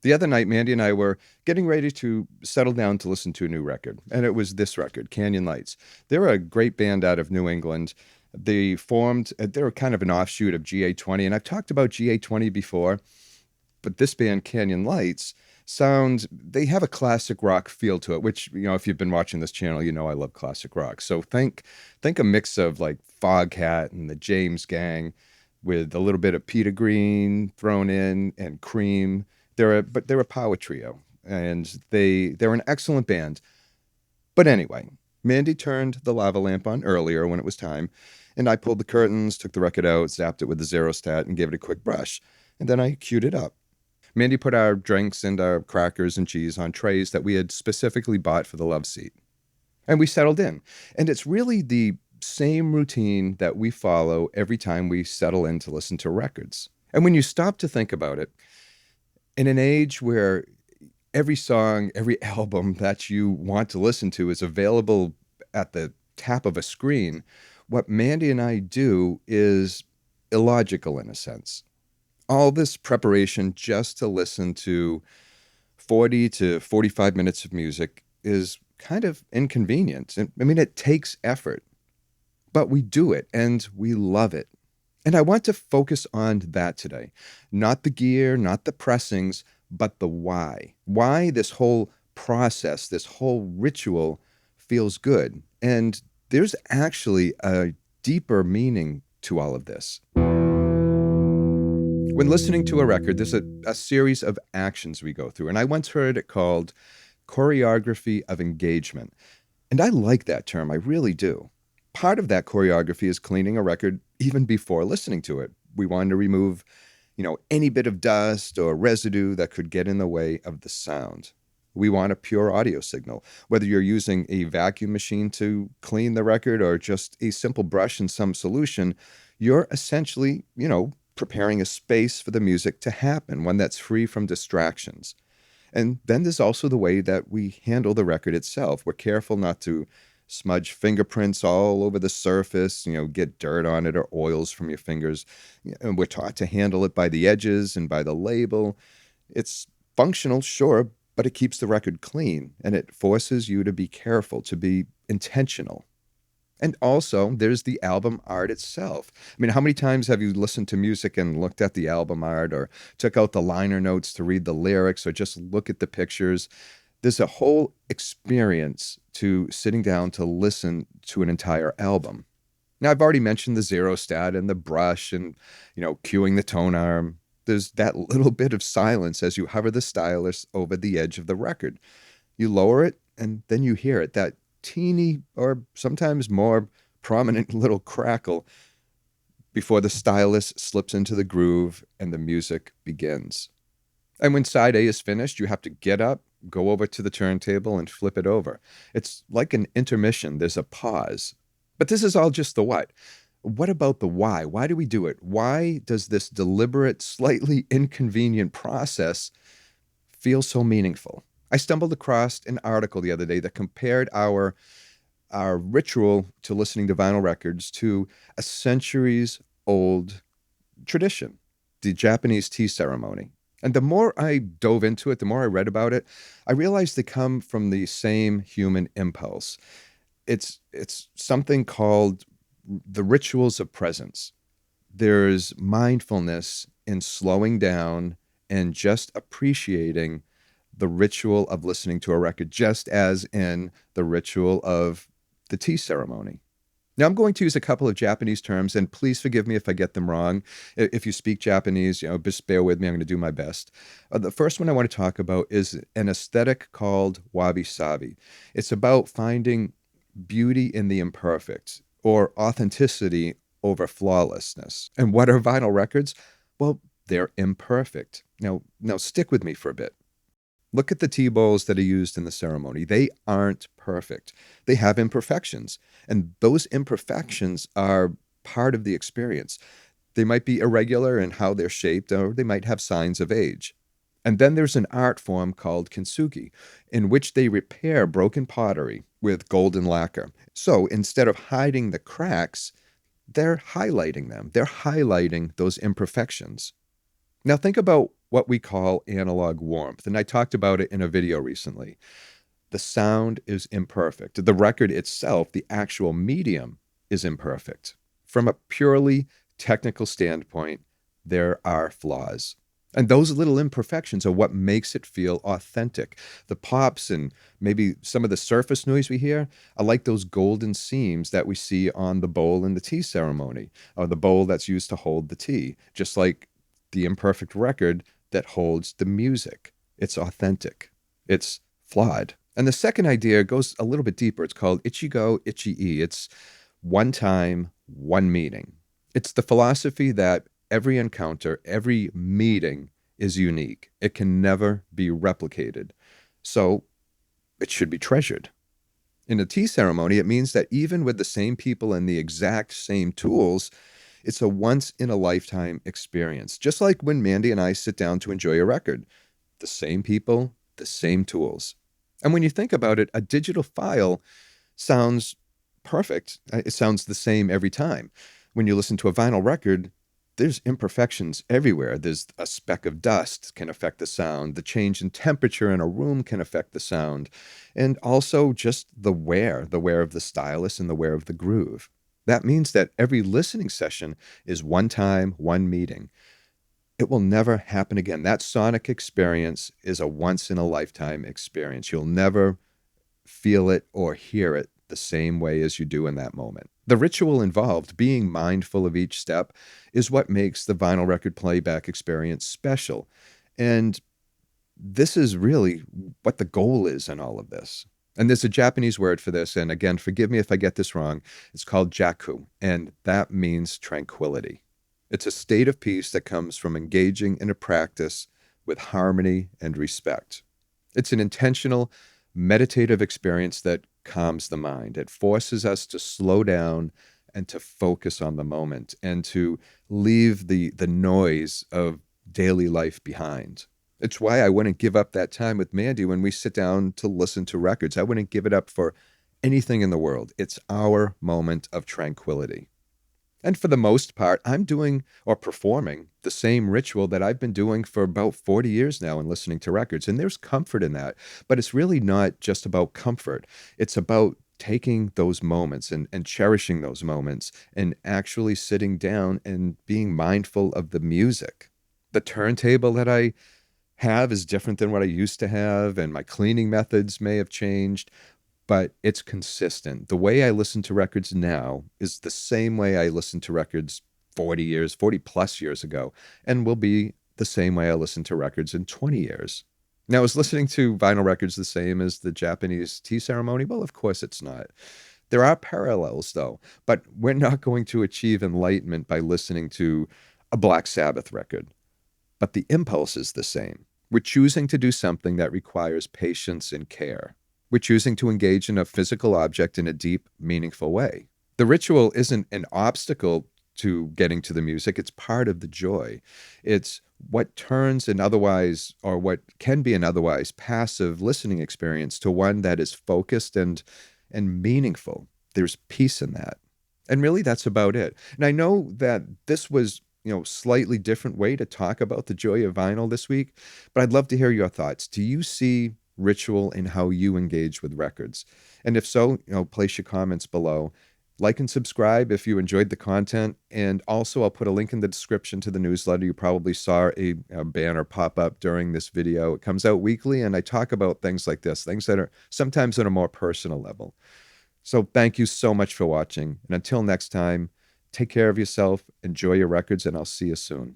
The other night, Mandy and I were getting ready to settle down to listen to a new record, and it was this record, Canyon Lights. They're a great band out of New England. They're kind of an offshoot of GA20, and I've talked about GA20 before, but this band, Canyon Lights, they have a classic rock feel to it, which, if you've been watching this channel, I love classic rock. So think a mix of like Foghat and the James Gang with a little bit of Peter Green thrown in and Cream. They're a power trio, and they're an excellent band. But anyway, Mandy turned the lava lamp on earlier when it was time, and I pulled the curtains, took the record out, zapped it with the zero stat, and gave it a quick brush. And then I queued it up. Mandy put our drinks and our crackers and cheese on trays that we had specifically bought for the love seat. And we settled in. And it's really the same routine that we follow every time we settle in to listen to records. And when you stop to think about it, in an age where every song, every album that you want to listen to is available at the tap of a screen, what Mandy and I do is illogical in a sense. All this preparation just to listen to 40 to 45 minutes of music is kind of inconvenient. I mean, it takes effort, but we do it and we love it. And I want to focus on that today. Not the gear, not the pressings, but the why. Why this whole process, this whole ritual feels good. And there's actually a deeper meaning to all of this. When listening to a record, there's a series of actions we go through. And I once heard it called choreography of engagement. And I like that term, I really do. Part of that choreography is cleaning a record even before listening to it. We want to remove, any bit of dust or residue that could get in the way of the sound. We want a pure audio signal. Whether you're using a vacuum machine to clean the record or just a simple brush and some solution, you're essentially, preparing a space for the music to happen, one that's free from distractions. And then there's also the way that we handle the record itself. We're careful not to smudge fingerprints all over the surface, get dirt on it or oils from your fingers. And we're taught to handle it by the edges and by the label. It's functional, sure, but it keeps the record clean, and it forces you to be careful, to be intentional. And also, there's the album art itself. I mean, how many times have you listened to music and looked at the album art or took out the liner notes to read the lyrics or just look at the pictures? There's a whole experience to sitting down to listen to an entire album. Now, I've already mentioned the zero stat and the brush and, cueing the Tonearm. There's that little bit of silence as you hover the stylus over the edge of the record. You lower it, and then you hear it, that teeny or sometimes more prominent little crackle before the stylus slips into the groove and the music begins. And when side A is finished, you have to get up, go over to the turntable, and flip it over. It's like an intermission. There's a pause. But this is all just the what. What about the why? Why do we do it? Why does this deliberate, slightly inconvenient process feel so meaningful? I stumbled across an article the other day that compared our ritual to listening to vinyl records to a centuries-old tradition, the Japanese tea ceremony. And the more I dove into it, the more I read about it, I realized they come from the same human impulse. It's something called the rituals of presence. There's mindfulness in slowing down and just appreciating the ritual of listening to a record, just as in the ritual of the tea ceremony. Now, I'm going to use a couple of Japanese terms, and please forgive me if I get them wrong. If you speak Japanese, just bear with me. I'm going to do my best. The first one I want to talk about is an aesthetic called Wabi-sabi. It's about finding beauty in the imperfect, or authenticity over flawlessness. And what are vinyl records? Well, they're imperfect. Now stick with me for a bit. Look at the tea bowls that are used in the ceremony. They aren't perfect. They have imperfections, and those imperfections are part of the experience. They might be irregular in how they're shaped, or they might have signs of age. And then there's an art form called kintsugi, in which they repair broken pottery with golden lacquer. So instead of hiding the cracks, they're highlighting them. They're highlighting those imperfections. Now think about what we call analog warmth. And I talked about it in a video recently. The sound is imperfect. The record itself, the actual medium, is imperfect. From a purely technical standpoint, there are flaws. And those little imperfections are what makes it feel authentic. The pops and maybe some of the surface noise we hear are like those golden seams that we see on the bowl in the tea ceremony, or the bowl that's used to hold the tea, just like the imperfect record that holds the music. It's authentic. It's flawed. And the second idea goes a little bit deeper. It's called Ichigo-ichie. It's one time, one meeting. It's the philosophy that every encounter, every meeting is unique. It can never be replicated. So it should be treasured. In a tea ceremony, it means that even with the same people and the exact same tools, it's a once in a lifetime experience. Just like when Mandy and I sit down to enjoy a record, the same people, the same tools. And when you think about it, a digital file sounds perfect. It sounds the same every time. When you listen to a vinyl record, there's imperfections everywhere. There's a speck of dust can affect the sound. The change in temperature in a room can affect the sound. And also just the wear of the stylus and the wear of the groove. That means that every listening session is one time, one meeting. It will never happen again. That sonic experience is a once in a lifetime experience. You'll never feel it or hear it the same way as you do in that moment. The ritual involved, being mindful of each step, is what makes the vinyl record playback experience special. And this is really what the goal is in all of this. And there's a Japanese word for this, and again, forgive me if I get this wrong. It's called jaku, and that means tranquility. It's a state of peace that comes from engaging in a practice with harmony and respect. It's an intentional, meditative experience that calms the mind. It forces us to slow down and to focus on the moment and to leave the noise of daily life behind. It's why I wouldn't give up that time with Mandy when we sit down to listen to records. I wouldn't give it up for anything in the world. It's our moment of tranquility. And for the most part, I'm doing or performing the same ritual that I've been doing for about 40 years now in listening to records. And there's comfort in that. But it's really not just about comfort. It's about taking those moments and cherishing those moments and actually sitting down and being mindful of the music. The turntable that I have is different than what I used to have, and my cleaning methods may have changed, but it's consistent. The way I listen to records now is the same way I listened to records 40 plus years ago, and will be the same way I listen to records in 20 years. Now, is listening to vinyl records the same as the Japanese tea ceremony? Well, of course it's not. There are parallels, though, but we're not going to achieve enlightenment by listening to a Black Sabbath record. But the impulse is the same. We're choosing to do something that requires patience and care. We're choosing to engage in a physical object in a deep, meaningful way. The ritual isn't an obstacle to getting to the music. It's part of the joy. It's what turns an otherwise, or what can be an otherwise passive listening experience to one that is focused and meaningful. There's peace in that. And really, that's about it. And I know that this was slightly different way to talk about the joy of vinyl this week, but I'd love to hear your thoughts. Do you see ritual in how you engage with records? And if so, place your comments below. Like and subscribe if you enjoyed the content. And also, I'll put a link in the description to the newsletter. You probably saw a banner pop up during this video. It comes out weekly, and I talk about things like this, things that are sometimes on a more personal level. So thank you so much for watching. And until next time, take care of yourself, enjoy your records, and I'll see you soon.